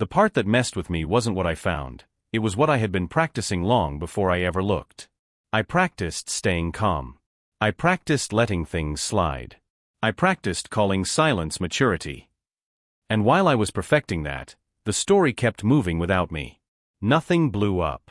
The part that messed with me wasn't what I found, it was what I had been practicing long before I ever looked. I practiced staying calm. I practiced letting things slide. I practiced calling silence maturity. And while I was perfecting that, the story kept moving without me. Nothing blew up.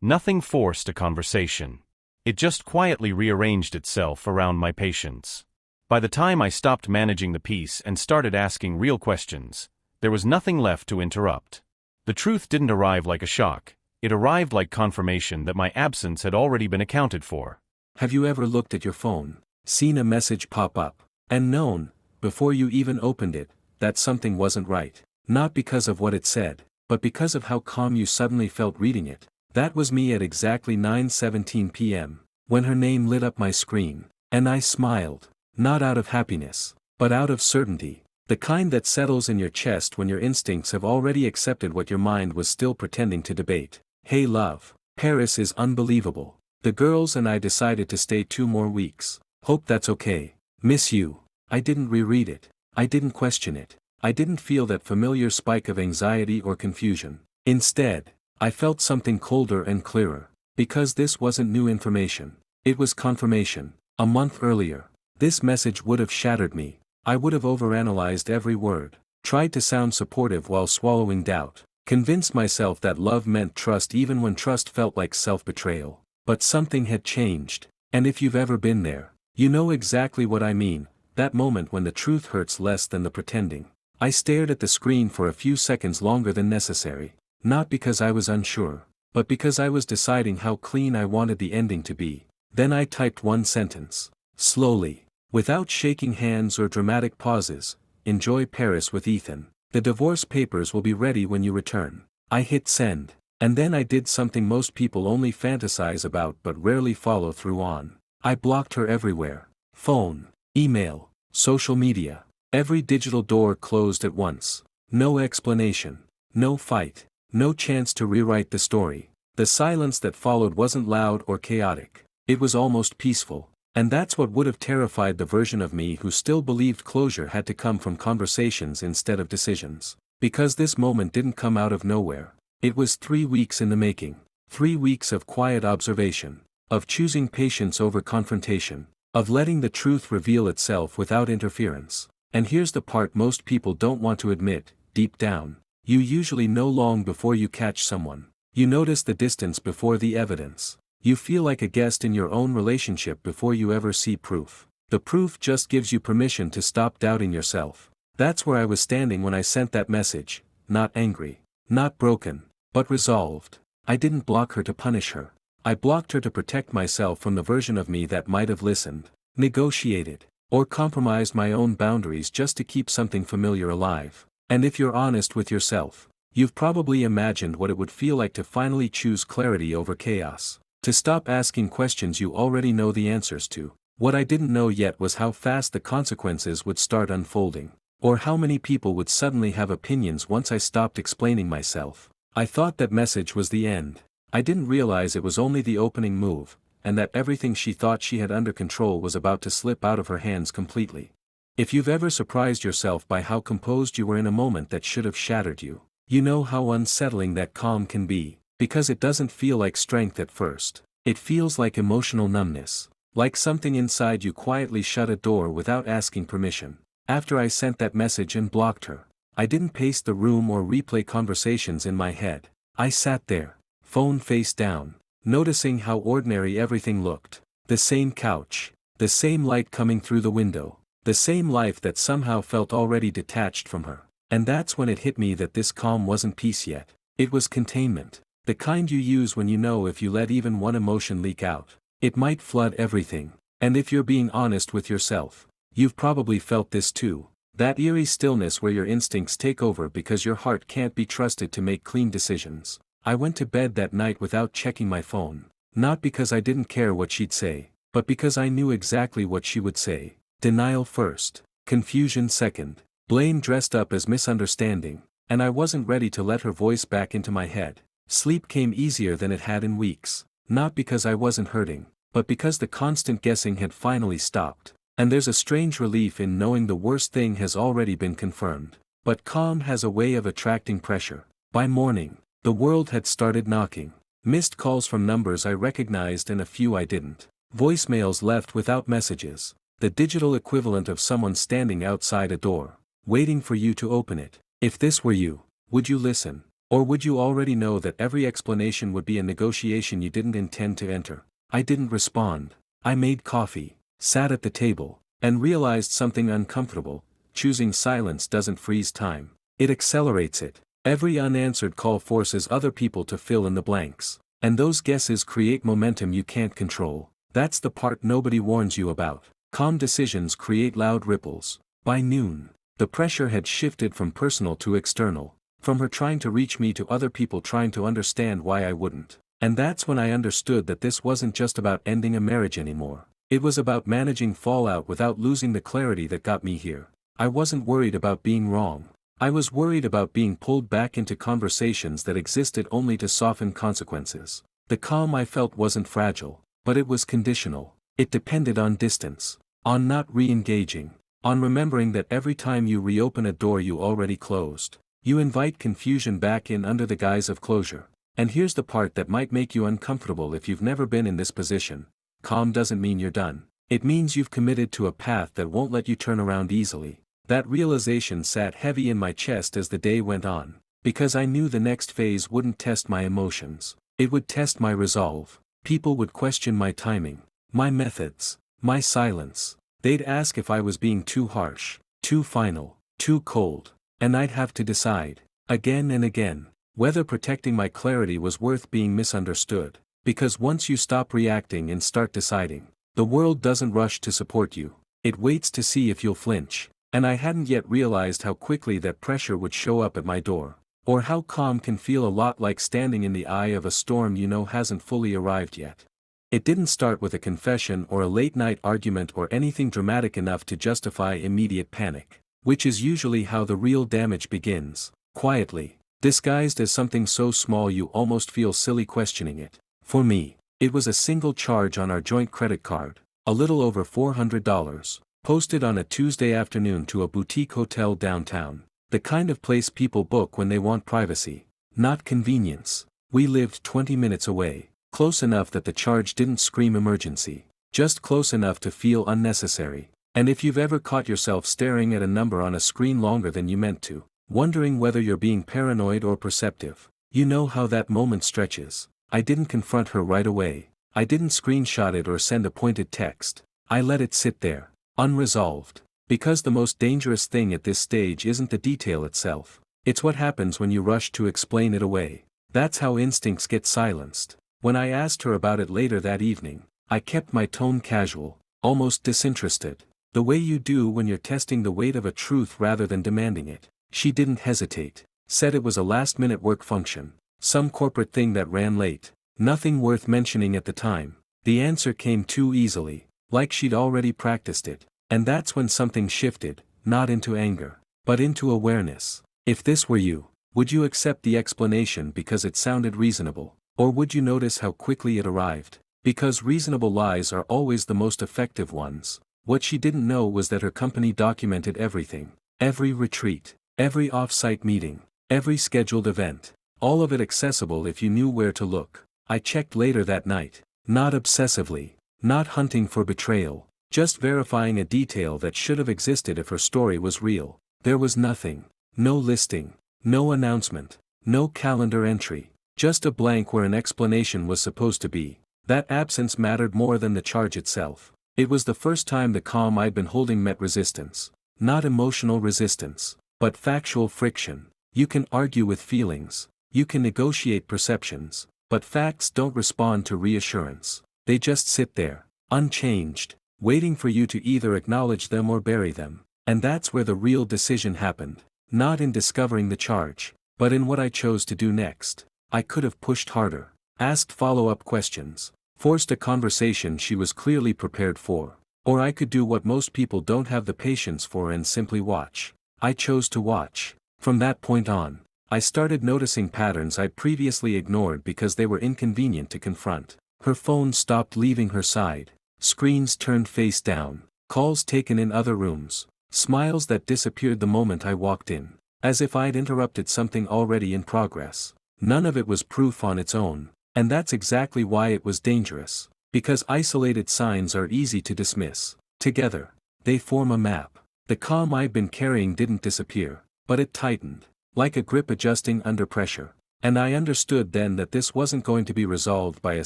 Nothing forced a conversation. It just quietly rearranged itself around my patience. By the time I stopped managing the piece and started asking real questions, there was nothing left to interrupt. The truth didn't arrive like a shock, it arrived like confirmation that my absence had already been accounted for. Have you ever looked at your phone, seen a message pop up, and known, before you even opened it, that something wasn't right? Not because of what it said, but because of how calm you suddenly felt reading it. That was me at exactly 9:17 p.m., when her name lit up my screen, and I smiled, not out of happiness, but out of certainty, the kind that settles in your chest when your instincts have already accepted what your mind was still pretending to debate. Hey love, Paris is unbelievable. The girls and I decided to stay 2 more weeks. Hope that's okay. Miss you. I didn't reread it. I didn't question it. I didn't feel that familiar spike of anxiety or confusion. Instead, I felt something colder and clearer. Because this wasn't new information. It was confirmation. A month earlier, this message would have shattered me. I would have overanalyzed every word, tried to sound supportive while swallowing doubt, convinced myself that love meant trust even when trust felt like self-betrayal. But something had changed, and if you've ever been there, you know exactly what I mean, that moment when the truth hurts less than the pretending. I stared at the screen for a few seconds longer than necessary, not because I was unsure, but because I was deciding how clean I wanted the ending to be. Then I typed one sentence, slowly, without shaking hands or dramatic pauses: enjoy Paris with Ethan. The divorce papers will be ready when you return. I hit send. And then I did something most people only fantasize about but rarely follow through on. I blocked her everywhere. Phone, email, social media. Every digital door closed at once. No explanation. No fight. No chance to rewrite the story. The silence that followed wasn't loud or chaotic. It was almost peaceful. And that's what would have terrified the version of me who still believed closure had to come from conversations instead of decisions. Because this moment didn't come out of nowhere. It was 3 weeks in the making. 3 weeks of quiet observation. Of choosing patience over confrontation. Of letting the truth reveal itself without interference. And here's the part most people don't want to admit: deep down, you usually know long before you catch someone. You notice the distance before the evidence. You feel like a guest in your own relationship before you ever see proof. The proof just gives you permission to stop doubting yourself. That's where I was standing when I sent that message, not angry, not broken, but resolved. I didn't block her to punish her. I blocked her to protect myself from the version of me that might have listened, negotiated, or compromised my own boundaries just to keep something familiar alive. And if you're honest with yourself, you've probably imagined what it would feel like to finally choose clarity over chaos. To stop asking questions you already know the answers to. What I didn't know yet was how fast the consequences would start unfolding. Or how many people would suddenly have opinions once I stopped explaining myself. I thought that message was the end. I didn't realize it was only the opening move, and that everything she thought she had under control was about to slip out of her hands completely. If you've ever surprised yourself by how composed you were in a moment that should have shattered you, you know how unsettling that calm can be. Because it doesn't feel like strength at first. It feels like emotional numbness. Like something inside you quietly shut a door without asking permission. After I sent that message and blocked her, I didn't pace the room or replay conversations in my head. I sat there, phone face down, noticing how ordinary everything looked. The same couch, the same light coming through the window, the same life that somehow felt already detached from her. And that's when it hit me that this calm wasn't peace yet. It was containment. The kind you use when you know if you let even one emotion leak out, it might flood everything. And if you're being honest with yourself, you've probably felt this too. That eerie stillness where your instincts take over because your heart can't be trusted to make clean decisions. I went to bed that night without checking my phone. Not because I didn't care what she'd say, but because I knew exactly what she would say. Denial first, confusion second, blame dressed up as misunderstanding, and I wasn't ready to let her voice back into my head. Sleep came easier than it had in weeks, not because I wasn't hurting, but because the constant guessing had finally stopped. And there's a strange relief in knowing the worst thing has already been confirmed. But calm has a way of attracting pressure. By morning, the world had started knocking. Missed calls from numbers I recognized and a few I didn't. Voicemails left without messages. The digital equivalent of someone standing outside a door, waiting for you to open it. If this were you, would you listen? Or would you already know that every explanation would be a negotiation you didn't intend to enter? I didn't respond. I made coffee, sat at the table, and realized something uncomfortable. Choosing silence doesn't freeze time. It accelerates it. Every unanswered call forces other people to fill in the blanks. And those guesses create momentum you can't control. That's the part nobody warns you about. Calm decisions create loud ripples. By noon, the pressure had shifted from personal to external. From her trying to reach me to other people trying to understand why I wouldn't. And that's when I understood that this wasn't just about ending a marriage anymore. It was about managing fallout without losing the clarity that got me here. I wasn't worried about being wrong. I was worried about being pulled back into conversations that existed only to soften consequences. The calm I felt wasn't fragile, but it was conditional. It depended on distance, on not re-engaging, on remembering that every time you reopen a door you already closed, you invite confusion back in under the guise of closure. And here's the part that might make you uncomfortable if you've never been in this position. Calm doesn't mean you're done. It means you've committed to a path that won't let you turn around easily. That realization sat heavy in my chest as the day went on, because I knew the next phase wouldn't test my emotions. It would test my resolve. People would question my timing, my methods, my silence. They'd ask if I was being too harsh, too final, too cold, and I'd have to decide, again and again, whether protecting my clarity was worth being misunderstood. Because once you stop reacting and start deciding, the world doesn't rush to support you. It waits to see if you'll flinch. And I hadn't yet realized how quickly that pressure would show up at my door. Or how calm can feel a lot like standing in the eye of a storm you know hasn't fully arrived yet. It didn't start with a confession or a late-night argument or anything dramatic enough to justify immediate panic. Which is usually how the real damage begins, quietly, disguised as something so small you almost feel silly questioning it. For me, it was a single charge on our joint credit card, a little over $400. Posted on a Tuesday afternoon to a boutique hotel downtown, the kind of place people book when they want privacy, not convenience. We lived 20 minutes away, close enough that the charge didn't scream emergency, just close enough to feel unnecessary. And if you've ever caught yourself staring at a number on a screen longer than you meant to, wondering whether you're being paranoid or perceptive, you know how that moment stretches. I didn't confront her right away. I didn't screenshot it or send a pointed text. I let it sit there, unresolved. Because the most dangerous thing at this stage isn't the detail itself. It's what happens when you rush to explain it away. That's how instincts get silenced. When I asked her about it later that evening, I kept my tone casual, almost disinterested. The way you do when you're testing the weight of a truth rather than demanding it. She didn't hesitate. Said it was a last-minute work function. Some corporate thing that ran late. Nothing worth mentioning at the time. The answer came too easily. Like she'd already practiced it. And that's when something shifted, not into anger, but into awareness. If this were you, would you accept the explanation because it sounded reasonable? Or would you notice how quickly it arrived? Because reasonable lies are always the most effective ones. What she didn't know was that her company documented everything. Every retreat, every off-site meeting, every scheduled event. All of it accessible if you knew where to look. I checked later that night. Not obsessively. Not hunting for betrayal. Just verifying a detail that should have existed if her story was real. There was nothing. No listing. No announcement. No calendar entry. Just a blank where an explanation was supposed to be. That absence mattered more than the charge itself. It was the first time the calm I'd been holding met resistance. Not emotional resistance, but factual friction. You can argue with feelings. You can negotiate perceptions. But facts don't respond to reassurance. They just sit there, unchanged, waiting for you to either acknowledge them or bury them. And that's where the real decision happened. Not in discovering the charge, but in what I chose to do next. I could have pushed harder, asked follow-up questions, forced a conversation she was clearly prepared for. Or I could do what most people don't have the patience for and simply watch. I chose to watch. From that point on, I started noticing patterns I'd previously ignored because they were inconvenient to confront. Her phone stopped leaving her side. Screens turned face down. Calls taken in other rooms. Smiles that disappeared the moment I walked in. as if I'd interrupted something already in progress. None of it was proof on its own, and that's exactly why it was dangerous. Because isolated signs are easy to dismiss. Together, they form a map. The calm I'd been carrying didn't disappear, but it tightened, like a grip adjusting under pressure. And I understood then that this wasn't going to be resolved by a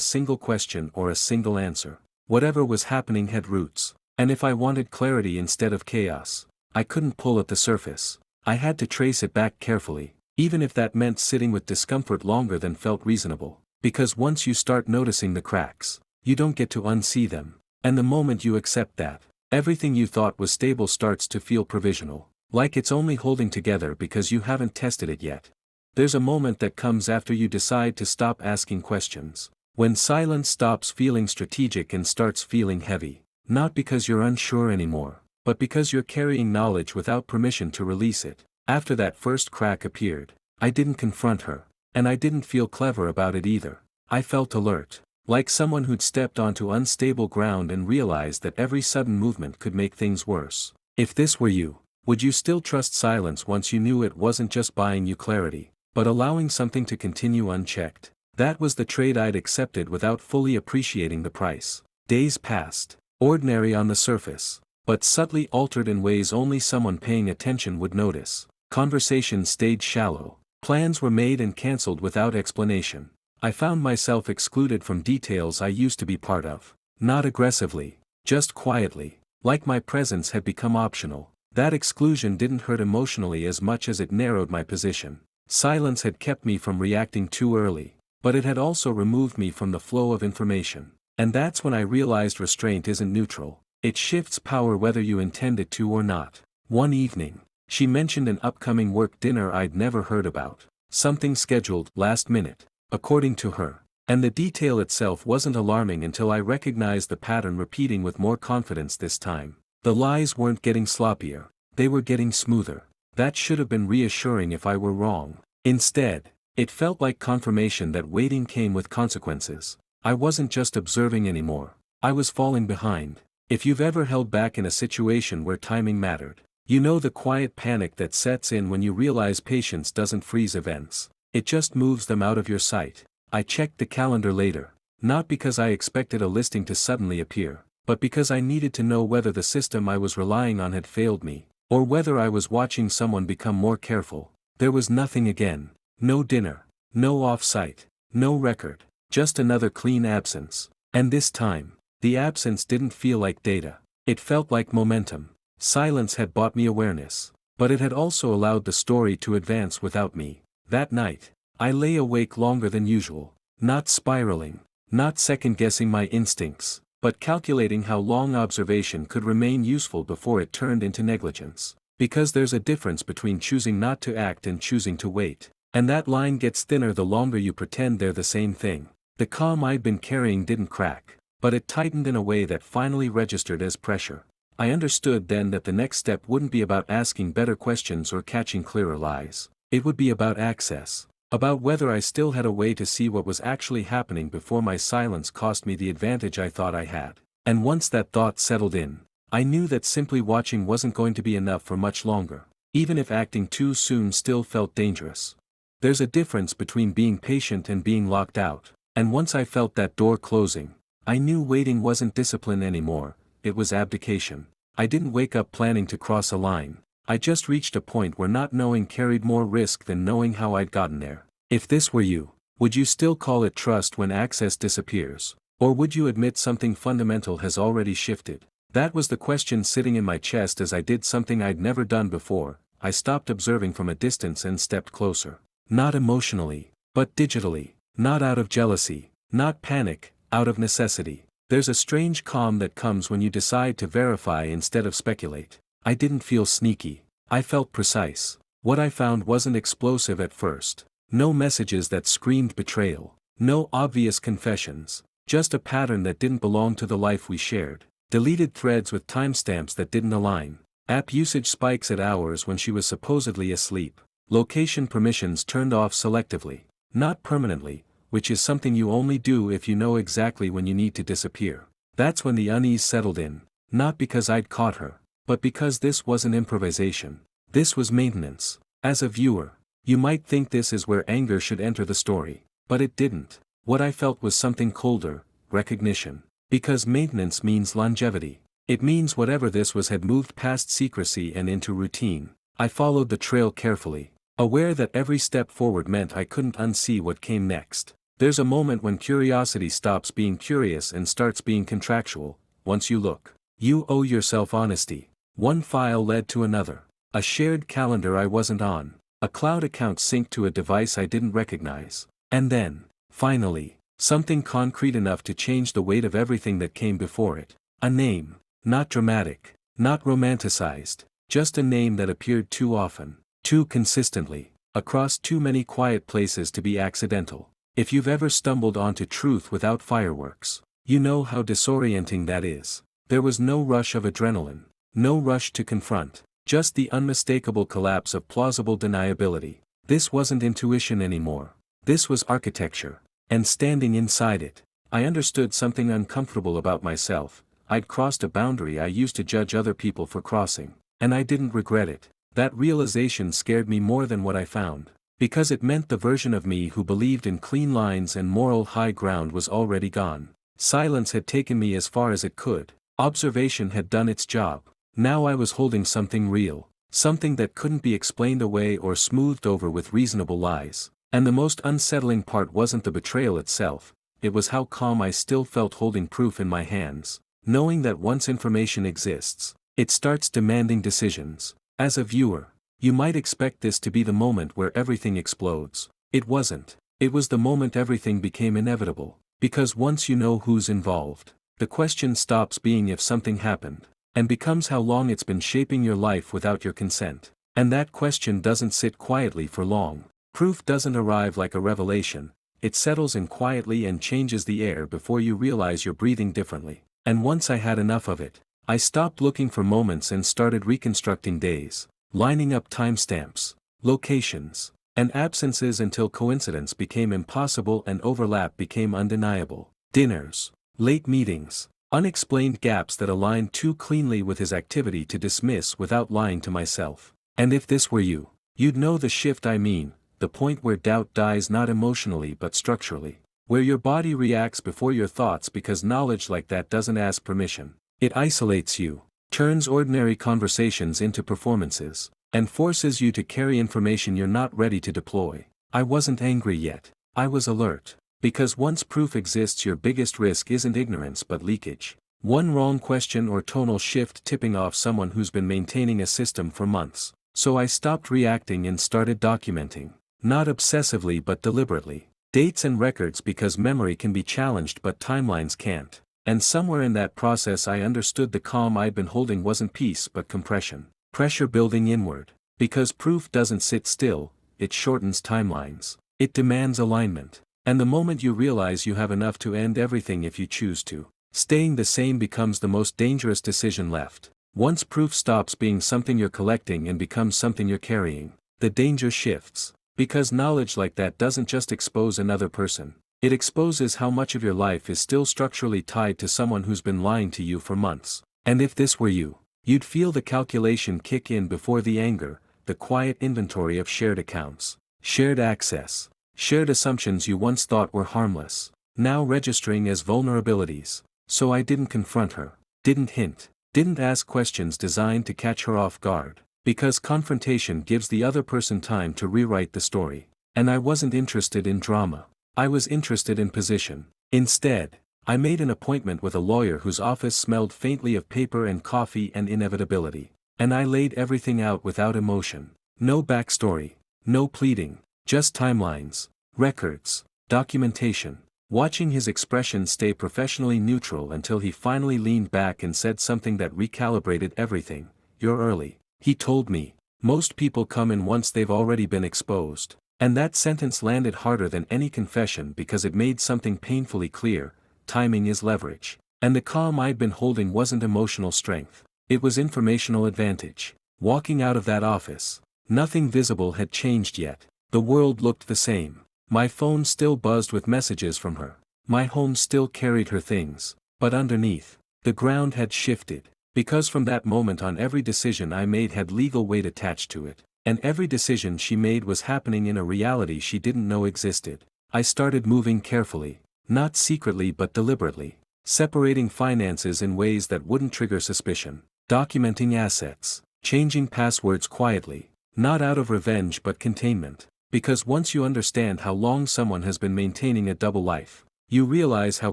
single question or a single answer. Whatever was happening had roots, and if I wanted clarity instead of chaos, I couldn't pull at the surface. I had to trace it back carefully, even if that meant sitting with discomfort longer than felt reasonable. Because once you start noticing the cracks, you don't get to unsee them. And the moment you accept that, everything you thought was stable starts to feel provisional, like it's only holding together because you haven't tested it yet. There's a moment that comes after you decide to stop asking questions. When silence stops feeling strategic and starts feeling heavy. Not because you're unsure anymore, but because you're carrying knowledge without permission to release it. After that first crack appeared, I didn't confront her, and I didn't feel clever about it either. I felt alert, like someone who'd stepped onto unstable ground and realized that every sudden movement could make things worse. If this were you, would you still trust silence once you knew it wasn't just buying you clarity, but allowing something to continue unchecked? That was the trade I'd accepted without fully appreciating the price. Days passed, ordinary on the surface, but subtly altered in ways only someone paying attention would notice. Conversations stayed shallow. Plans were made and cancelled without explanation. I found myself excluded from details I used to be part of. Not aggressively, just quietly, like my presence had become optional. That exclusion didn't hurt emotionally as much as it narrowed my position. Silence had kept me from reacting too early, but it had also removed me from the flow of information. And that's when I realized restraint isn't neutral. It shifts power whether you intend it to or not. One evening, she mentioned an upcoming work dinner I'd never heard about. Something scheduled last minute, according to her. And the detail itself wasn't alarming until I recognized the pattern repeating with more confidence this time. The lies weren't getting sloppier, they were getting smoother. That should have been reassuring if I were wrong. Instead, it felt like confirmation that waiting came with consequences. I wasn't just observing anymore, I was falling behind. If you've ever held back in a situation where timing mattered, you know the quiet panic that sets in when you realize patience doesn't freeze events, it just moves them out of your sight. I checked the calendar later, not because I expected a listing to suddenly appear, but because I needed to know whether the system I was relying on had failed me, or whether I was watching someone become more careful. There was nothing again. No dinner, no off-site, no record, just another clean absence. And this time, the absence didn't feel like data. It felt like momentum. Silence had bought me awareness, but it had also allowed the story to advance without me. That night, I lay awake longer than usual, not spiraling, not second-guessing my instincts, but calculating how long observation could remain useful before it turned into negligence. Because there's a difference between choosing not to act and choosing to wait. And that line gets thinner the longer you pretend they're the same thing. The calm I'd been carrying didn't crack, but it tightened in a way that finally registered as pressure. I understood then that the next step wouldn't be about asking better questions or catching clearer lies. It would be about access. About whether I still had a way to see what was actually happening before my silence cost me the advantage I thought I had. And once that thought settled in, I knew that simply watching wasn't going to be enough for much longer, even if acting too soon still felt dangerous. There's a difference between being patient and being locked out, and once I felt that door closing, I knew waiting wasn't discipline anymore, it was abdication. I didn't wake up planning to cross a line, I just reached a point where not knowing carried more risk than knowing how I'd gotten there. If this were you, would you still call it trust when access disappears? Or would you admit something fundamental has already shifted? That was the question sitting in my chest as I did something I'd never done before. I stopped observing from a distance and stepped closer. Not emotionally, but digitally. Not out of jealousy, not panic, out of necessity. There's a strange calm that comes when you decide to verify instead of speculate. I didn't feel sneaky. I felt precise. What I found wasn't explosive at first. No messages that screamed betrayal. No obvious confessions. Just a pattern that didn't belong to the life we shared. Deleted threads with timestamps that didn't align. App usage spikes at hours when she was supposedly asleep. Location permissions turned off selectively. Not permanently, which is something you only do if you know exactly when you need to disappear. That's when the unease settled in. Not because I'd caught her, but because this wasn't improvisation. This was maintenance. As a viewer, you might think this is where anger should enter the story, but it didn't. What I felt was something colder, recognition. Because maintenance means longevity. It means whatever this was had moved past secrecy and into routine. I followed the trail carefully, aware that every step forward meant I couldn't unsee what came next. There's a moment when curiosity stops being curious and starts being contractual. Once you look, you owe yourself honesty. One file led to another. A shared calendar I wasn't on. A cloud account synced to a device I didn't recognize. And then, finally, something concrete enough to change the weight of everything that came before it. A name. Not dramatic. Not romanticized. Just a name that appeared too often. Too consistently. Across too many quiet places to be accidental. If you've ever stumbled onto truth without fireworks, you know how disorienting that is. There was no rush of adrenaline. No rush to confront. Just the unmistakable collapse of plausible deniability. This wasn't intuition anymore. This was architecture. And standing inside it, I understood something uncomfortable about myself. I'd crossed a boundary I used to judge other people for crossing, and I didn't regret it. That realization scared me more than what I found, because it meant the version of me who believed in clean lines and moral high ground was already gone. Silence had taken me as far as it could. Observation had done its job. Now I was holding something real, something that couldn't be explained away or smoothed over with reasonable lies. And the most unsettling part wasn't the betrayal itself, it was how calm I still felt holding proof in my hands. Knowing that once information exists, it starts demanding decisions. As a viewer, you might expect this to be the moment where everything explodes. It wasn't. It was the moment everything became inevitable. Because once you know who's involved, the question stops being if something happened, and becomes how long it's been shaping your life without your consent. And that question doesn't sit quietly for long. Proof doesn't arrive like a revelation, it settles in quietly and changes the air before you realize you're breathing differently. And once I had enough of it, I stopped looking for moments and started reconstructing days, lining up timestamps, locations, and absences until coincidence became impossible and overlap became undeniable. Dinners, late meetings, unexplained gaps that aligned too cleanly with his activity to dismiss without lying to myself. And if this were you, you'd know the shift I mean, the point where doubt dies not emotionally but structurally. Where your body reacts before your thoughts because knowledge like that doesn't ask permission. It isolates you, turns ordinary conversations into performances, and forces you to carry information you're not ready to deploy. I wasn't angry yet. I was alert. Because once proof exists, your biggest risk isn't ignorance but leakage. One wrong question or tonal shift tipping off someone who's been maintaining a system for months. So I stopped reacting and started documenting. Not obsessively but deliberately. Dates and records because memory can be challenged but timelines can't. And somewhere in that process I understood the calm I'd been holding wasn't peace but compression. Pressure building inward. Because proof doesn't sit still, it shortens timelines. It demands alignment. And the moment you realize you have enough to end everything if you choose to, staying the same becomes the most dangerous decision left. Once proof stops being something you're collecting and becomes something you're carrying, the danger shifts. Because knowledge like that doesn't just expose another person, it exposes how much of your life is still structurally tied to someone who's been lying to you for months. And if this were you, you'd feel the calculation kick in before the anger, the quiet inventory of shared accounts, shared access, shared assumptions you once thought were harmless, now registering as vulnerabilities. So I didn't confront her, didn't hint, didn't ask questions designed to catch her off guard. Because confrontation gives the other person time to rewrite the story. And I wasn't interested in drama. I was interested in position. Instead, I made an appointment with a lawyer whose office smelled faintly of paper and coffee and inevitability. And I laid everything out without emotion. No backstory, no pleading, just timelines, records, documentation. Watching his expression stay professionally neutral until he finally leaned back and said something that recalibrated everything. "You're early," he told me. "Most people come in once they've already been exposed." And that sentence landed harder than any confession because it made something painfully clear: timing is leverage. And the calm I'd been holding wasn't emotional strength, it was informational advantage. Walking out of that office, nothing visible had changed yet. The world looked the same. My phone still buzzed with messages from her. My home still carried her things. But underneath, the ground had shifted. Because from that moment on every decision I made had legal weight attached to it. And every decision she made was happening in a reality she didn't know existed. I started moving carefully, not secretly but deliberately, separating finances in ways that wouldn't trigger suspicion, documenting assets, changing passwords quietly, not out of revenge but containment. Because once you understand how long someone has been maintaining a double life, you realize how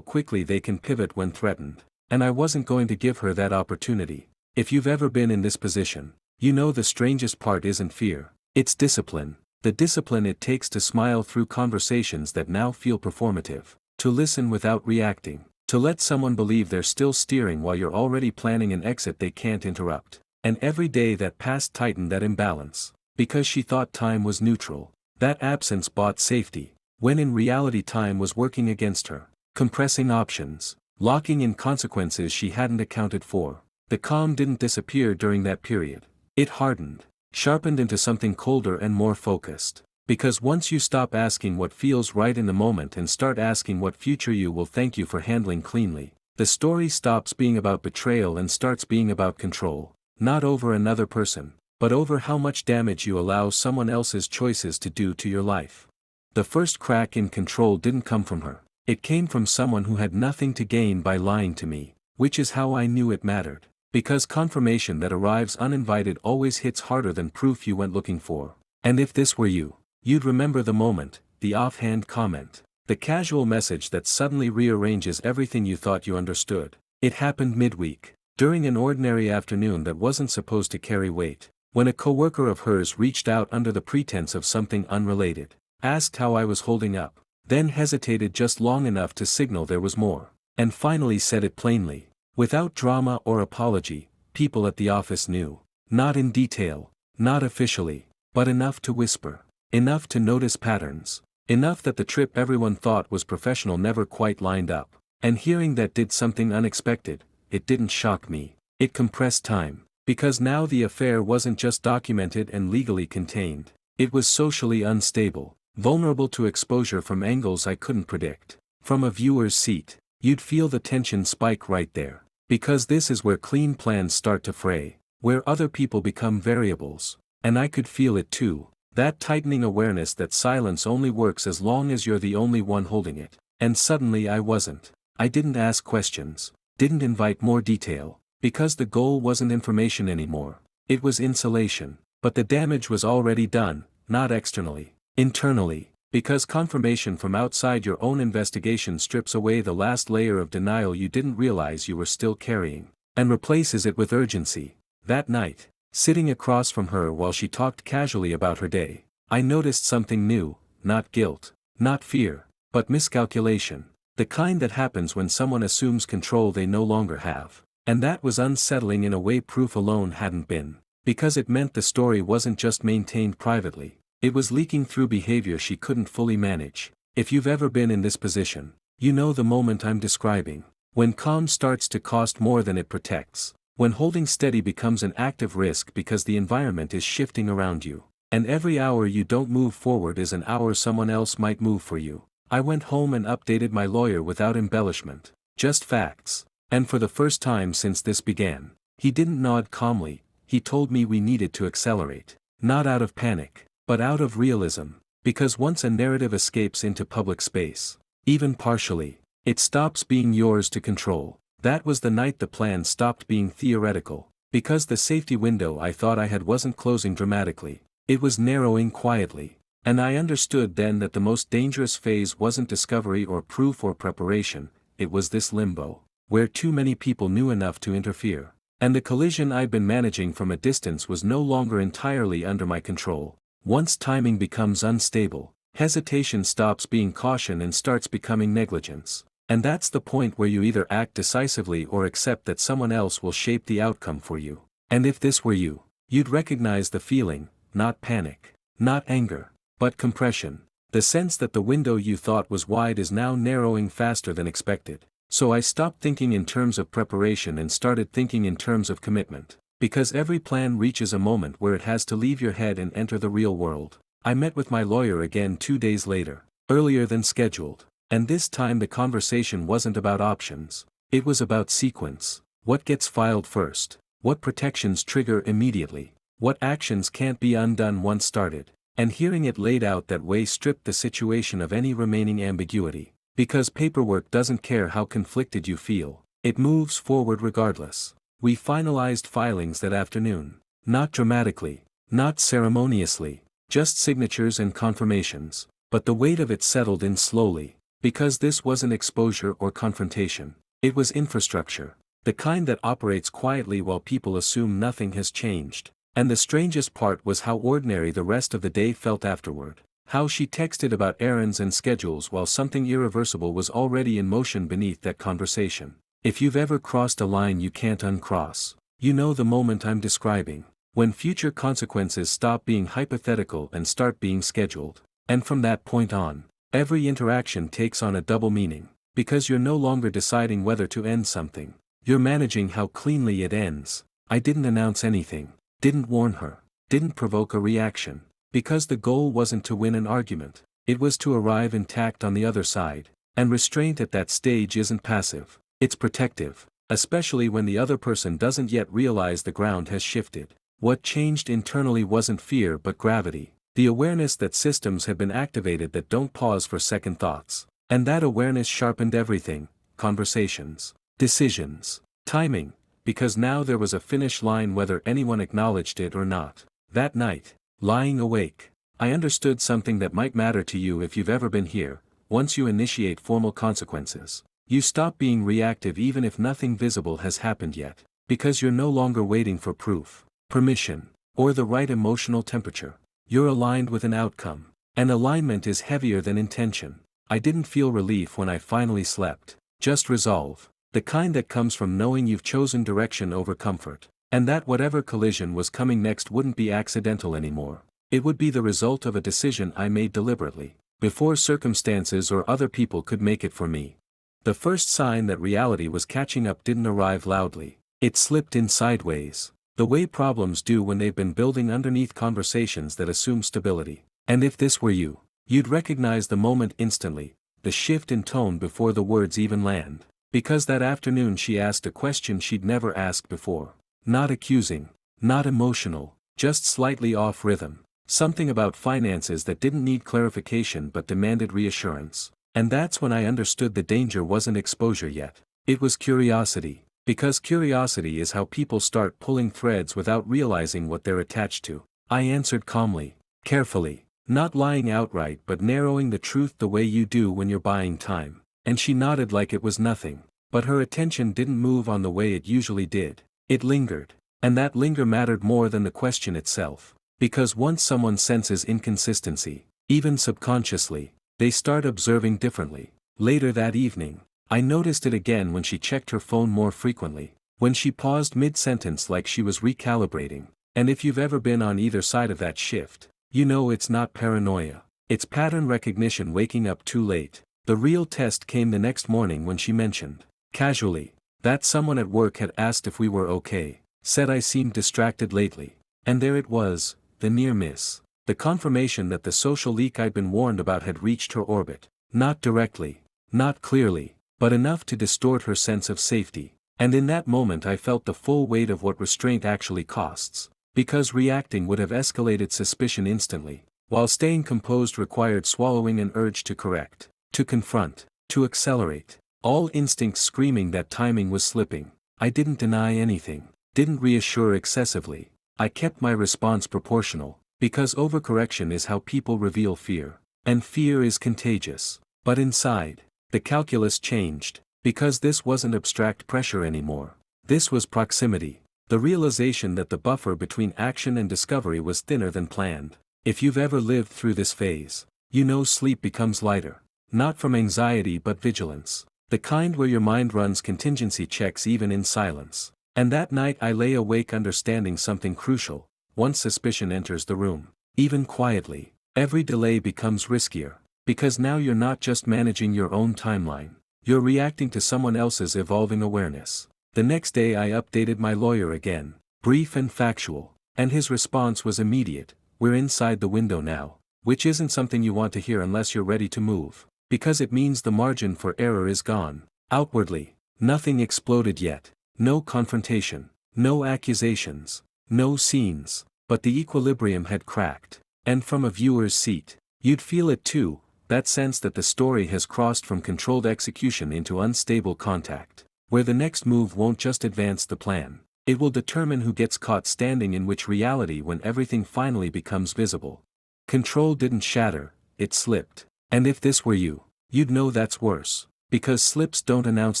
quickly they can pivot when threatened. And I wasn't going to give her that opportunity. If you've ever been in this position, you know the strangest part isn't fear, it's discipline. The discipline it takes to smile through conversations that now feel performative, to listen without reacting, to let someone believe they're still steering while you're already planning an exit they can't interrupt. And every day that passed tightened that imbalance. Because she thought time was neutral, that absence bought safety, when in reality time was working against her, compressing options, locking in consequences she hadn't accounted for. The calm didn't disappear during that period. It hardened, sharpened into something colder and more focused. Because once you stop asking what feels right in the moment and start asking what future you will thank you for handling cleanly, the story stops being about betrayal and starts being about control, not over another person, but over how much damage you allow someone else's choices to do to your life. The first crack in control didn't come from her. It came from someone who had nothing to gain by lying to me, which is how I knew it mattered. Because confirmation that arrives uninvited always hits harder than proof you went looking for. And if this were you, you'd remember the moment, the offhand comment, the casual message that suddenly rearranges everything you thought you understood. It happened midweek, during an ordinary afternoon that wasn't supposed to carry weight, when a coworker of hers reached out under the pretense of something unrelated, asked how I was holding up, then hesitated just long enough to signal there was more, and finally said it plainly, without drama or apology. People at the office knew, not in detail, not officially, but enough to whisper, enough to notice patterns, enough that the trip everyone thought was professional never quite lined up. And hearing that did something unexpected. It didn't shock me, it compressed time. Because now the affair wasn't just documented and legally contained, it was socially unstable, vulnerable to exposure from angles I couldn't predict. From a viewer's seat, you'd feel the tension spike right there. Because this is where clean plans start to fray, where other people become variables. And I could feel it too, that tightening awareness that silence only works as long as you're the only one holding it. And suddenly I wasn't. I didn't ask questions, didn't invite more detail. Because the goal wasn't information anymore, it was insulation. But the damage was already done, not externally, internally. Because confirmation from outside your own investigation strips away the last layer of denial you didn't realize you were still carrying, and replaces it with urgency. That night, sitting across from her while she talked casually about her day, I noticed something new, not guilt, not fear, but miscalculation. The kind that happens when someone assumes control they no longer have. And that was unsettling in a way proof alone hadn't been. Because it meant the story wasn't just maintained privately, it was leaking through behavior she couldn't fully manage. If you've ever been in this position, you know the moment I'm describing. When calm starts to cost more than it protects. When holding steady becomes an active risk because the environment is shifting around you. And every hour you don't move forward is an hour someone else might move for you. I went home and updated my lawyer without embellishment. Just facts. And for the first time since this began, he didn't nod calmly. He told me we needed to accelerate. Not out of panic, but out of realism. Because once a narrative escapes into public space, even partially, it stops being yours to control. That was the night the plan stopped being theoretical. Because the safety window I thought I had wasn't closing dramatically, it was narrowing quietly. And I understood then that the most dangerous phase wasn't discovery or proof or preparation, it was this limbo, where too many people knew enough to interfere. And the collision I'd been managing from a distance was no longer entirely under my control. Once timing becomes unstable, hesitation stops being caution and starts becoming negligence. And that's the point where you either act decisively or accept that someone else will shape the outcome for you. And if this were you, you'd recognize the feeling, not panic, not anger, but compression. The sense that the window you thought was wide is now narrowing faster than expected. So I stopped thinking in terms of preparation and started thinking in terms of commitment. Because every plan reaches a moment where it has to leave your head and enter the real world. I met with my lawyer again 2 days later, earlier than scheduled. And this time the conversation wasn't about options. It was about sequence. What gets filed first? What protections trigger immediately? What actions can't be undone once started. And hearing it laid out that way stripped the situation of any remaining ambiguity. Because paperwork doesn't care how conflicted you feel, it moves forward regardless. We finalized filings that afternoon. Not dramatically, not ceremoniously, just signatures and confirmations. But the weight of it settled in slowly, because this wasn't exposure or confrontation. It was infrastructure. The kind that operates quietly while people assume nothing has changed. And the strangest part was how ordinary the rest of the day felt afterward. How she texted about errands and schedules while something irreversible was already in motion beneath that conversation. If you've ever crossed a line you can't uncross, you know the moment I'm describing. When future consequences stop being hypothetical and start being scheduled. And from that point on, every interaction takes on a double meaning. Because you're no longer deciding whether to end something. You're managing how cleanly it ends. I didn't announce anything. Didn't warn her. Didn't provoke a reaction. Because the goal wasn't to win an argument. It was to arrive intact on the other side. And restraint at that stage isn't passive. It's protective. Especially when the other person doesn't yet realize the ground has shifted. What changed internally wasn't fear but gravity. The awareness that systems have been activated that don't pause for second thoughts. And that awareness sharpened everything. Conversations. Decisions. Timing. Because now there was a finish line whether anyone acknowledged it or not. That night, lying awake, I understood something that might matter to you if you've ever been here. Once you initiate formal consequences, you stop being reactive even if nothing visible has happened yet. Because you're no longer waiting for proof, permission, or the right emotional temperature. You're aligned with an outcome. And alignment is heavier than intention. I didn't feel relief when I finally slept. Just resolve. The kind that comes from knowing you've chosen direction over comfort. And that whatever collision was coming next wouldn't be accidental anymore. It would be the result of a decision I made deliberately, before circumstances or other people could make it for me. The first sign that reality was catching up didn't arrive loudly. It slipped in sideways. The way problems do when they've been building underneath conversations that assume stability. And if this were you, you'd recognize the moment instantly, the shift in tone before the words even land. Because that afternoon she asked a question she'd never asked before. Not accusing, not emotional, just slightly off rhythm. Something about finances that didn't need clarification but demanded reassurance. And that's when I understood the danger wasn't exposure yet. It was curiosity. Because curiosity is how people start pulling threads without realizing what they're attached to. I answered calmly, carefully, not lying outright but narrowing the truth the way you do when you're buying time. And she nodded like it was nothing. But her attention didn't move on the way it usually did. It lingered. And that linger mattered more than the question itself. Because once someone senses inconsistency, even subconsciously, they start observing differently. Later that evening, I noticed it again when she checked her phone more frequently. When she paused mid-sentence like she was recalibrating. And if you've ever been on either side of that shift, you know it's not paranoia. It's pattern recognition waking up too late. The real test came the next morning when she mentioned, casually, that someone at work had asked if we were okay, said I seemed distracted lately. And there it was, the near miss. The confirmation that the social leak I'd been warned about had reached her orbit. Not directly, not clearly, but enough to distort her sense of safety. And in that moment I felt the full weight of what restraint actually costs. Because reacting would have escalated suspicion instantly, while staying composed required swallowing an urge to correct. To confront, to accelerate, all instincts screaming that timing was slipping. I didn't deny anything, didn't reassure excessively. I kept my response proportional, because overcorrection is how people reveal fear. And fear is contagious. But inside, the calculus changed, because this wasn't abstract pressure anymore. This was proximity, the realization that the buffer between action and discovery was thinner than planned. If you've ever lived through this phase, you know sleep becomes lighter. Not from anxiety but vigilance. The kind where your mind runs contingency checks even in silence. And that night I lay awake understanding something crucial. Once suspicion enters the room, even quietly, every delay becomes riskier. Because now you're not just managing your own timeline. You're reacting to someone else's evolving awareness. The next day I updated my lawyer again, brief and factual. And his response was immediate. We're inside the window now. Which isn't something you want to hear unless you're ready to move. Because it means the margin for error is gone. Outwardly, nothing exploded yet. No confrontation. No accusations. No scenes. but the equilibrium had cracked. And from a viewer's seat, you'd feel it too, that sense that the story has crossed from controlled execution into unstable contact, where the next move won't just advance the plan, it will determine who gets caught standing in which reality when everything finally becomes visible. Control didn't shatter, it slipped. And if this were you, you'd know that's worse, because slips don't announce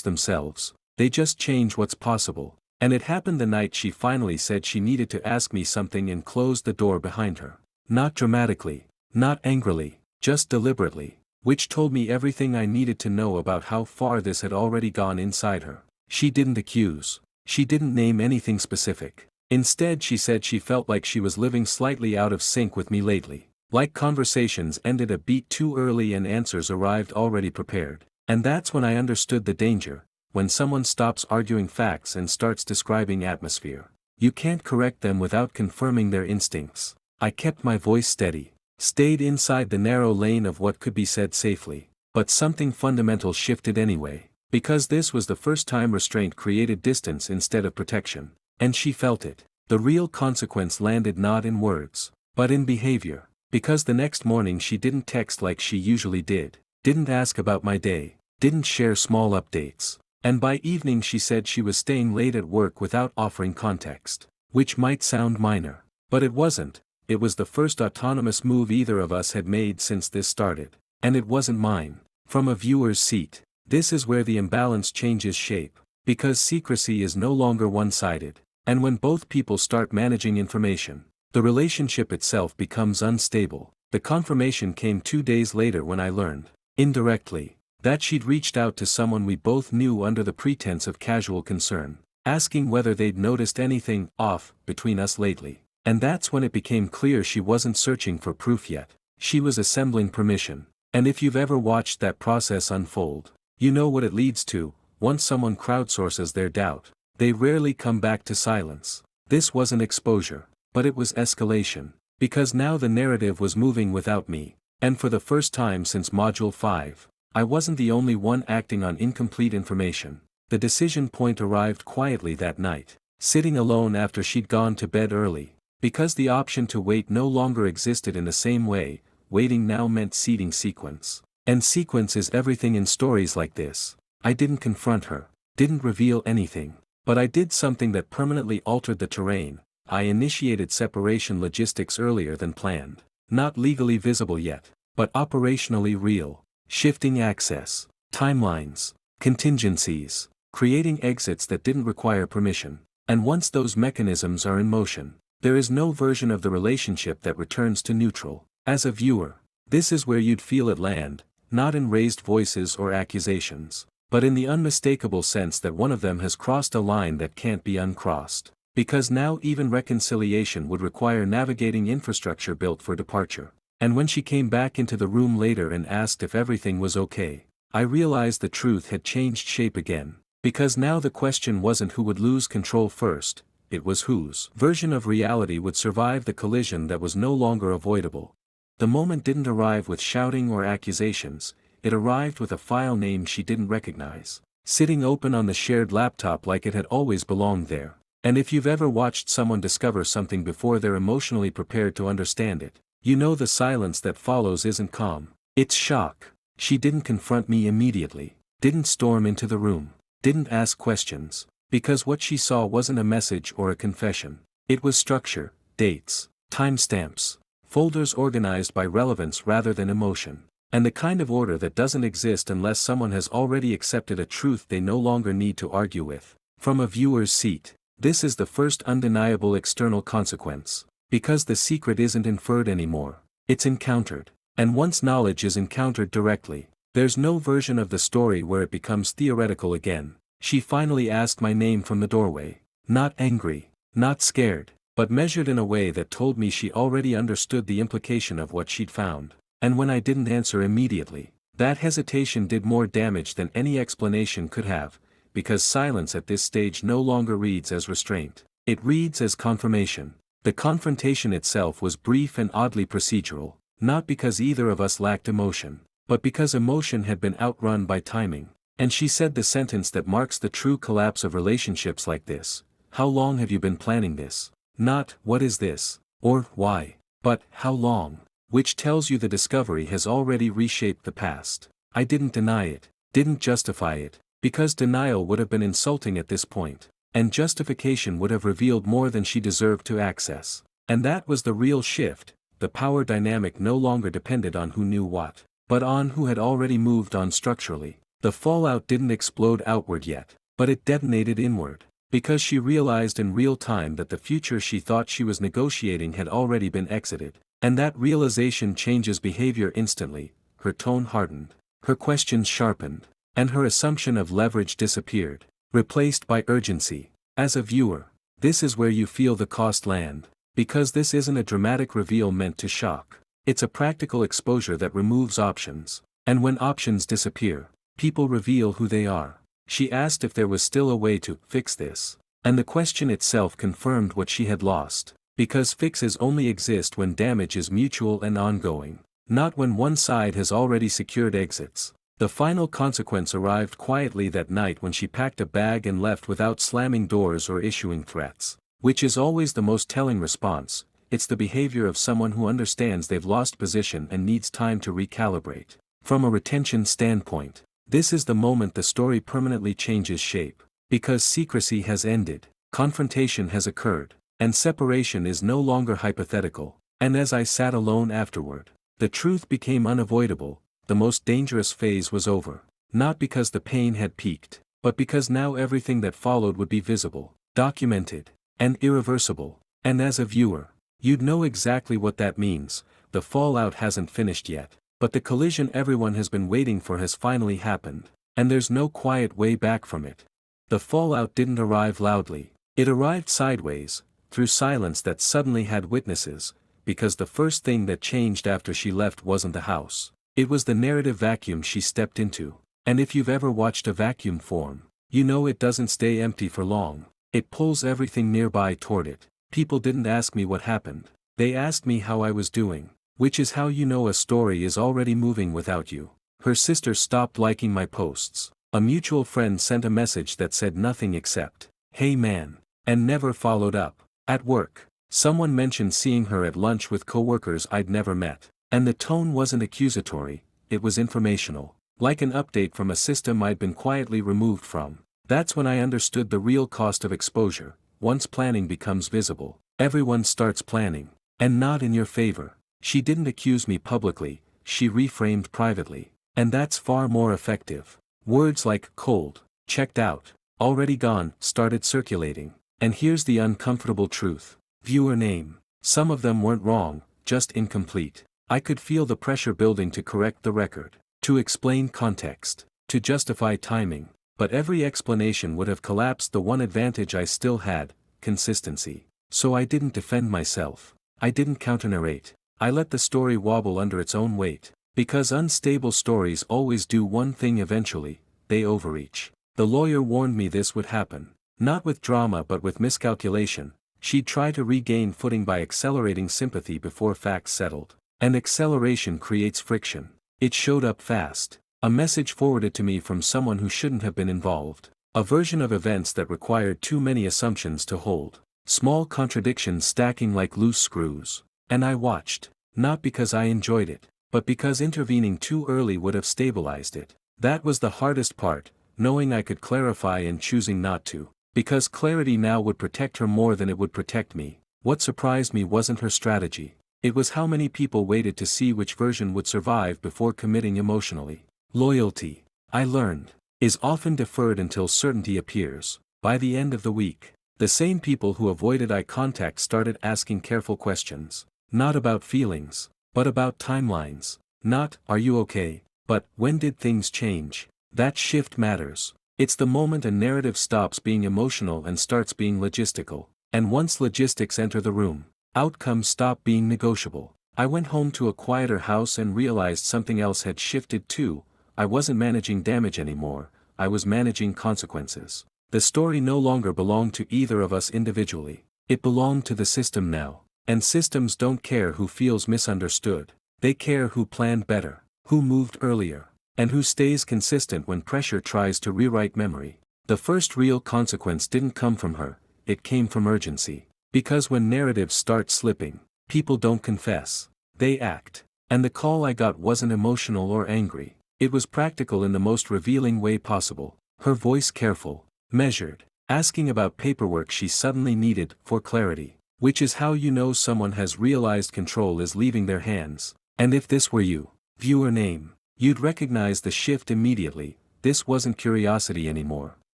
themselves, they just change what's possible. And it happened the night she finally said she needed to ask me something and closed the door behind her. Not dramatically, not angrily, just deliberately, which told me everything I needed to know about how far this had already gone inside her. She didn't accuse. She didn't name anything specific. Instead she said she felt like she was living slightly out of sync with me lately. Like conversations ended a beat too early and answers arrived already prepared. And that's when I understood the danger, when someone stops arguing facts and starts describing atmosphere. You can't correct them without confirming their instincts. I kept my voice steady, stayed inside the narrow lane of what could be said safely, but something fundamental shifted anyway, because this was the first time restraint created distance instead of protection, and she felt it. The real consequence landed not in words, but in behavior, because the next morning she didn't text like she usually did, didn't ask about my day, didn't share small updates, and by evening she said she was staying late at work without offering context, which might sound minor, but it wasn't. It was the first autonomous move either of us had made since this started. And it wasn't mine. From a viewer's seat, this is where the imbalance changes shape, because secrecy is no longer one-sided, and when both people start managing information, the relationship itself becomes unstable. The confirmation came 2 days later when I learned, indirectly, that she'd reached out to someone we both knew under the pretense of casual concern, asking whether they'd noticed anything off between us lately. And that's when it became clear she wasn't searching for proof yet. She was assembling permission. And if you've ever watched that process unfold, you know what it leads to. Once someone crowdsources their doubt, they rarely come back to silence. This wasn't exposure, but it was escalation. Because now the narrative was moving without me. And for the first time since Module 5, I wasn't the only one acting on incomplete information. The decision point arrived quietly that night, sitting alone after she'd gone to bed early. Because the option to wait no longer existed in the same way, waiting now meant seeding sequence. And sequence is everything in stories like this. I didn't confront her, didn't reveal anything, but I did something that permanently altered the terrain. I initiated separation logistics earlier than planned. Not legally visible yet, but operationally real. Shifting access, timelines, contingencies, creating exits that didn't require permission. And once those mechanisms are in motion, there is no version of the relationship that returns to neutral. As a viewer, this is where you'd feel it land, not in raised voices or accusations, but in the unmistakable sense that one of them has crossed a line that can't be uncrossed. Because now even reconciliation would require navigating infrastructure built for departure. And when she came back into the room later and asked if everything was okay, I realized the truth had changed shape again. Because now the question wasn't who would lose control first, it was whose version of reality would survive the collision that was no longer avoidable. The moment didn't arrive with shouting or accusations, it arrived with a file name she didn't recognize, sitting open on the shared laptop like it had always belonged there. And if you've ever watched someone discover something before they're emotionally prepared to understand it, you know the silence that follows isn't calm, it's shock. She didn't confront me immediately, didn't storm into the room, didn't ask questions. Because what she saw wasn't a message or a confession. It was structure, dates, timestamps, folders organized by relevance rather than emotion. And the kind of order that doesn't exist unless someone has already accepted a truth they no longer need to argue with. From a viewer's seat, this is the first undeniable external consequence. Because the secret isn't inferred anymore, it's encountered. And once knowledge is encountered directly, there's no version of the story where it becomes theoretical again. She finally asked my name from the doorway, not angry, not scared, but measured in a way that told me she already understood the implication of what she'd found. And when I didn't answer immediately, that hesitation did more damage than any explanation could have, because silence at this stage no longer reads as restraint, it reads as confirmation. The confrontation itself was brief and oddly procedural, not because either of us lacked emotion, but because emotion had been outrun by timing. And she said the sentence that marks the true collapse of relationships like this: how long have you been planning this? Not, what is this? Or why? But how long? Which tells you the discovery has already reshaped the past. I didn't deny it, didn't justify it, because denial would have been insulting at this point, and justification would have revealed more than she deserved to access. And that was the real shift. The power dynamic no longer depended on who knew what, but on who had already moved on structurally. The fallout didn't explode outward yet, but it detonated inward, because she realized in real time that the future she thought she was negotiating had already been exited. And that realization changes behavior instantly. Her tone hardened, her questions sharpened, and her assumption of leverage disappeared, replaced by urgency. As a viewer, this is where you feel the cost land, because this isn't a dramatic reveal meant to shock. It's a practical exposure that removes options, and when options disappear, people reveal who they are. She asked if there was still a way to fix this, and the question itself confirmed what she had lost, because fixes only exist when damage is mutual and ongoing, not when one side has already secured exits. The final consequence arrived quietly that night when she packed a bag and left without slamming doors or issuing threats, which is always the most telling response. It's the behavior of someone who understands they've lost position and needs time to recalibrate. From a retention standpoint, this is the moment the story permanently changes shape, because secrecy has ended, confrontation has occurred, and separation is no longer hypothetical. And as I sat alone afterward, the truth became unavoidable. The most dangerous phase was over, not because the pain had peaked, but because now everything that followed would be visible, documented, and irreversible. And as a viewer, you'd know exactly what that means. The fallout hasn't finished yet, but the collision everyone has been waiting for has finally happened, and there's no quiet way back from it. The fallout didn't arrive loudly, it arrived sideways, through silence that suddenly had witnesses, because the first thing that changed after she left wasn't the house. It was the narrative vacuum she stepped into, and if you've ever watched a vacuum form, you know it doesn't stay empty for long. It pulls everything nearby toward it. People didn't ask me what happened, they asked me how I was doing, which is how you know a story is already moving without you. Her sister stopped liking my posts. A mutual friend sent a message that said nothing except, "Hey man," and never followed up. At work, someone mentioned seeing her at lunch with coworkers I'd never met. And the tone wasn't accusatory, it was informational, like an update from a system I'd been quietly removed from. That's when I understood the real cost of exposure. Once planning becomes visible, everyone starts planning, and not in your favor. She didn't accuse me publicly, she reframed privately, and that's far more effective. Words like cold, checked out, already gone started circulating. And here's the uncomfortable truth. Viewer name. Some of them weren't wrong, just incomplete. I could feel the pressure building to correct the record, to explain context, to justify timing, but every explanation would have collapsed the one advantage I still had, consistency. So I didn't defend myself. I didn't counter-narrate. I let the story wobble under its own weight, because unstable stories always do one thing eventually, they overreach. The lawyer warned me this would happen, not with drama but with miscalculation. She'd try to regain footing by accelerating sympathy before facts settled. And acceleration creates friction. It showed up fast. A message forwarded to me from someone who shouldn't have been involved. A version of events that required too many assumptions to hold. Small contradictions stacking like loose screws. And I watched. Not because I enjoyed it, but because intervening too early would have stabilized it. That was the hardest part, knowing I could clarify and choosing not to. Because clarity now would protect her more than it would protect me. What surprised me wasn't her strategy. It was how many people waited to see which version would survive before committing emotionally. Loyalty, I learned, is often deferred until certainty appears. By the end of the week, the same people who avoided eye contact started asking careful questions. Not about feelings, but about timelines. Not, "Are you okay?" but, "When did things change?" That shift matters. It's the moment a narrative stops being emotional and starts being logistical. And once logistics enter the room, outcomes stop being negotiable. I went home to a quieter house and realized something else had shifted too. I wasn't managing damage anymore, I was managing consequences. The story no longer belonged to either of us individually. It belonged to the system now. And systems don't care who feels misunderstood. They care who planned better, who moved earlier, and who stays consistent when pressure tries to rewrite memory. The first real consequence didn't come from her, it came from urgency. Because when narratives start slipping, People don't confess. They act. And the call I got wasn't emotional or angry. It was practical in the most revealing way possible. Her voice careful, measured, asking about paperwork she suddenly needed for clarity. Which is how you know someone has realized control is leaving their hands. And if this were you, viewer name, you'd recognize the shift immediately. This wasn't curiosity anymore.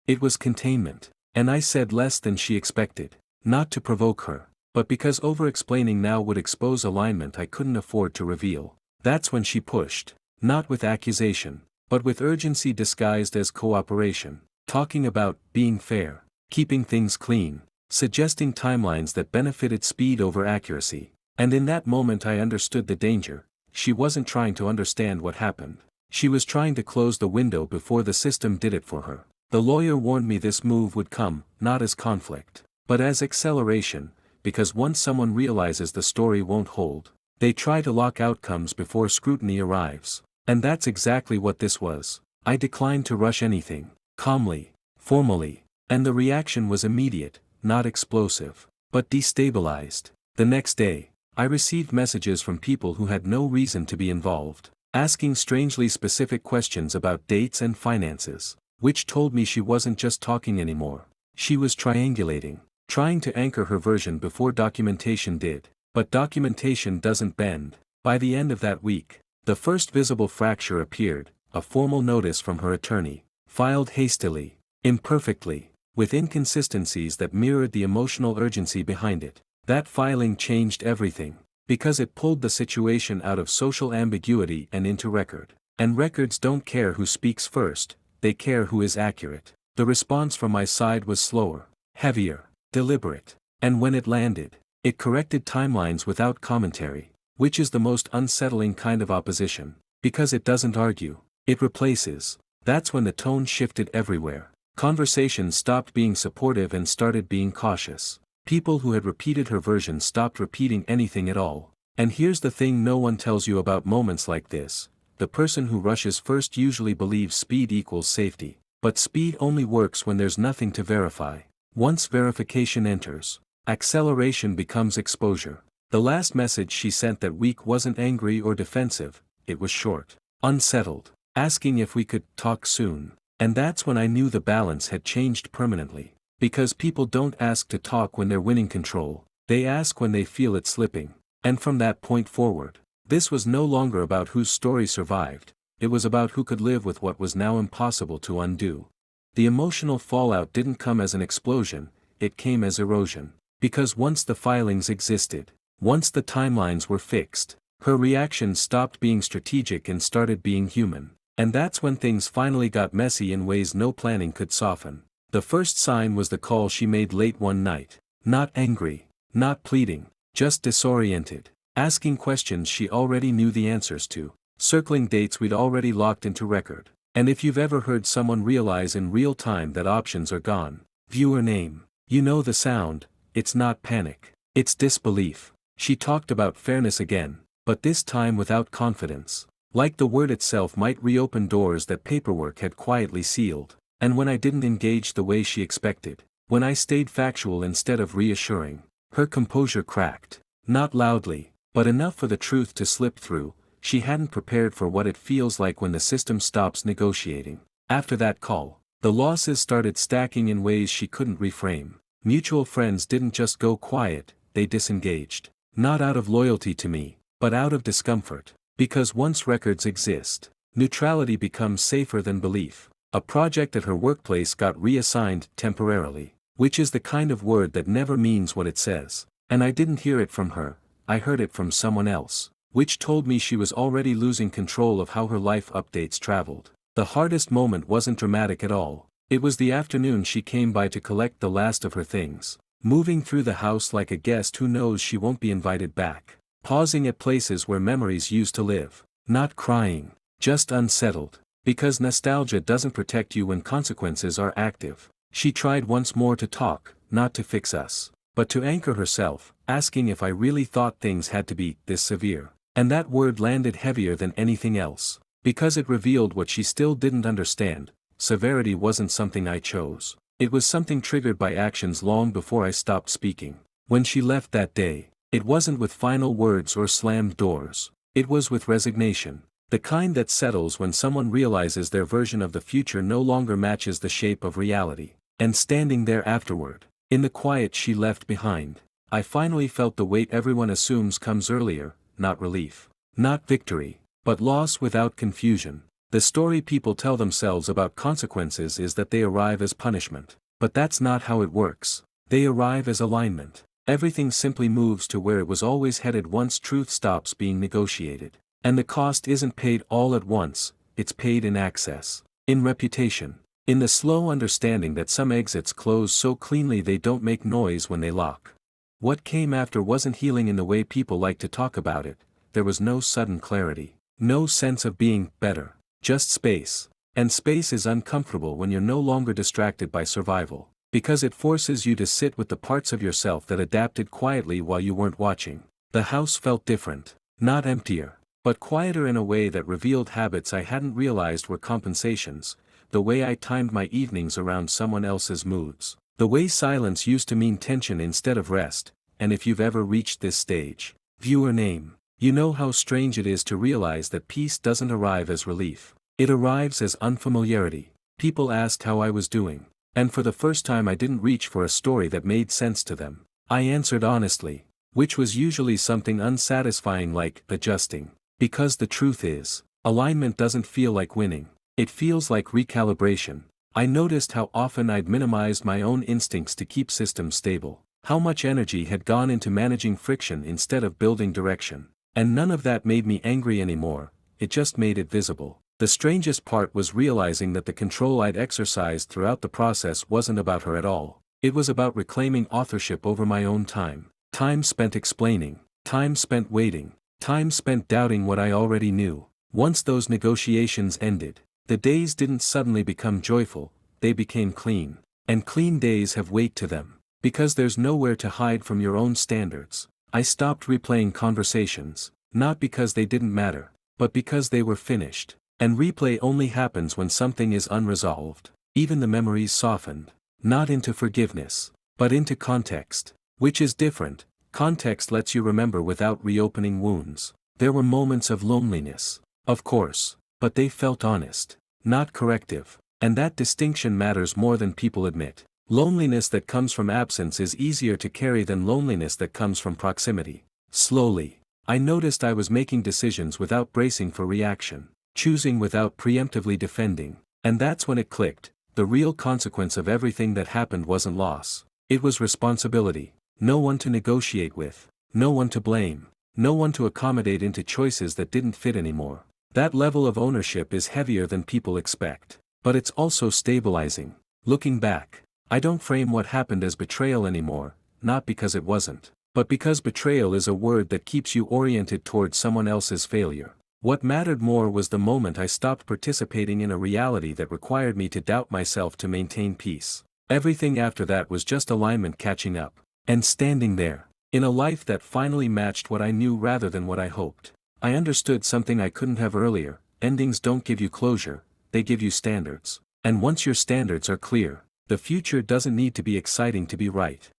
It was containment. And I said less than she expected. Not to provoke her, but because over-explaining now would expose alignment I couldn't afford to reveal. That's when she pushed. Not with accusation, but with urgency disguised as cooperation. Talking about being fair, keeping things clean, suggesting timelines that benefited speed over accuracy. And in that moment I understood the danger. She wasn't trying to understand what happened. She was trying to close the window before the system did it for her. The lawyer warned me this move would come, not as conflict, but as acceleration, because once someone realizes the story won't hold, they try to lock outcomes before scrutiny arrives. And that's exactly what this was. I declined to rush anything, calmly, formally, and the reaction was immediate, not explosive, but destabilized. The next day, I received messages from people who had no reason to be involved, asking strangely specific questions about dates and finances, which told me she wasn't just talking anymore. She was triangulating, trying to anchor her version before documentation did. But documentation doesn't bend. By the end of that week, the first visible fracture appeared, a formal notice from her attorney, filed hastily, imperfectly, with inconsistencies that mirrored the emotional urgency behind it. That filing changed everything, because it pulled the situation out of social ambiguity and into record. And records don't care who speaks first, they care who is accurate. The response from my side was slower, heavier, deliberate, and when it landed, it corrected timelines without commentary, which is the most unsettling kind of opposition, because it doesn't argue, it replaces. That's when the tone shifted everywhere. Conversations stopped being supportive and started being cautious. People who had repeated her version stopped repeating anything at all. And here's the thing no one tells you about moments like this. The person who rushes first usually believes speed equals safety. But speed only works when there's nothing to verify. Once verification enters, acceleration becomes exposure. The last message she sent that week wasn't angry or defensive, it was short, unsettled, asking if we could talk soon. And that's when I knew the balance had changed permanently. Because people don't ask to talk when they're winning control, they ask when they feel it slipping. And from that point forward, this was no longer about whose story survived, it was about who could live with what was now impossible to undo. The emotional fallout didn't come as an explosion, it came as erosion. Because once the filings existed, once the timelines were fixed, her reaction stopped being strategic and started being human. And that's when things finally got messy in ways no planning could soften. The first sign was the call she made late one night. Not angry, not pleading, just disoriented, asking questions she already knew the answers to, circling dates we'd already locked into record. And if you've ever heard someone realize in real time that options are gone, viewer name, you know the sound. It's not panic, it's disbelief. She talked about fairness again, but this time without confidence. Like the word itself might reopen doors that paperwork had quietly sealed. And when I didn't engage the way she expected, when I stayed factual instead of reassuring, her composure cracked. Not loudly, but enough for the truth to slip through. She hadn't prepared for what it feels like when the system stops negotiating. After that call, the losses started stacking in ways she couldn't reframe. Mutual friends didn't just go quiet, they disengaged. Not out of loyalty to me, but out of discomfort. Because once records exist, neutrality becomes safer than belief. A project at her workplace got reassigned temporarily, which is the kind of word that never means what it says. And I didn't hear it from her, I heard it from someone else, which told me she was already losing control of how her life updates traveled. The hardest moment wasn't dramatic at all. It was the afternoon she came by to collect the last of her things, moving through the house like a guest who knows she won't be invited back, pausing at places where memories used to live, not crying, just unsettled, because nostalgia doesn't protect you when consequences are active. She tried once more to talk, not to fix us, but to anchor herself, asking if I really thought things had to be this severe. And that word landed heavier than anything else, because it revealed what she still didn't understand. Severity wasn't something I chose. It was something triggered by actions long before I stopped speaking. When she left that day, It wasn't with final words or slammed doors. It was with resignation. The kind that settles when someone realizes their version of the future no longer matches the shape of reality. And standing there afterward, in the quiet she left behind, I finally felt the weight everyone assumes comes earlier, not relief. Not victory, but loss without confusion. The story people tell themselves about consequences is that they arrive as punishment. But that's not how it works. They arrive as alignment. Everything simply moves to where it was always headed once truth stops being negotiated. And the cost isn't paid all at once, it's paid in access, in reputation, in the slow understanding that some exits close so cleanly they don't make noise when they lock. What came after wasn't healing in the way people like to talk about it. There was no sudden clarity, no sense of being better, just space. And space is uncomfortable when you're no longer distracted by survival, because it forces you to sit with the parts of yourself that adapted quietly while you weren't watching. The house felt different, not emptier, but quieter in a way that revealed habits I hadn't realized were compensations, the way I timed my evenings around someone else's moods, the way silence used to mean tension instead of rest. And if you've ever reached this stage, viewer name, you know how strange it is to realize that peace doesn't arrive as relief. It arrives as unfamiliarity. People asked how I was doing, and for the first time I didn't reach for a story that made sense to them. I answered honestly, which was usually something unsatisfying like adjusting. Because the truth is, alignment doesn't feel like winning, it feels like recalibration. I noticed how often I'd minimized my own instincts to keep systems stable, how much energy had gone into managing friction instead of building direction. And none of that made me angry anymore, it just made it visible. The strangest part was realizing that the control I'd exercised throughout the process wasn't about her at all. It was about reclaiming authorship over my own time. Time spent explaining, time spent waiting, time spent doubting what I already knew. Once those negotiations ended, the days didn't suddenly become joyful, they became clean. And clean days have weight to them, because there's nowhere to hide from your own standards. I stopped replaying conversations, not because they didn't matter, but because they were finished. And replay only happens when something is unresolved. Even the memories softened, not into forgiveness, but into context, which is different. Context lets you remember without reopening wounds. There were moments of loneliness, of course, but they felt honest, not corrective. And that distinction matters more than people admit. Loneliness that comes from absence is easier to carry than loneliness that comes from proximity. Slowly, I noticed I was making decisions without bracing for reaction, choosing without preemptively defending. And that's when it clicked. The real consequence of everything that happened wasn't loss. It was responsibility. No one to negotiate with, no one to blame, no one to accommodate into choices that didn't fit anymore. That level of ownership is heavier than people expect. But it's also stabilizing. Looking back, I don't frame what happened as betrayal anymore, not because it wasn't, but because betrayal is a word that keeps you oriented towards someone else's failure. What mattered more was the moment I stopped participating in a reality that required me to doubt myself to maintain peace. Everything after that was just alignment catching up. And standing there, in a life that finally matched what I knew rather than what I hoped, I understood something I couldn't have earlier. Endings don't give you closure, they give you standards. And once your standards are clear, the future doesn't need to be exciting to be right.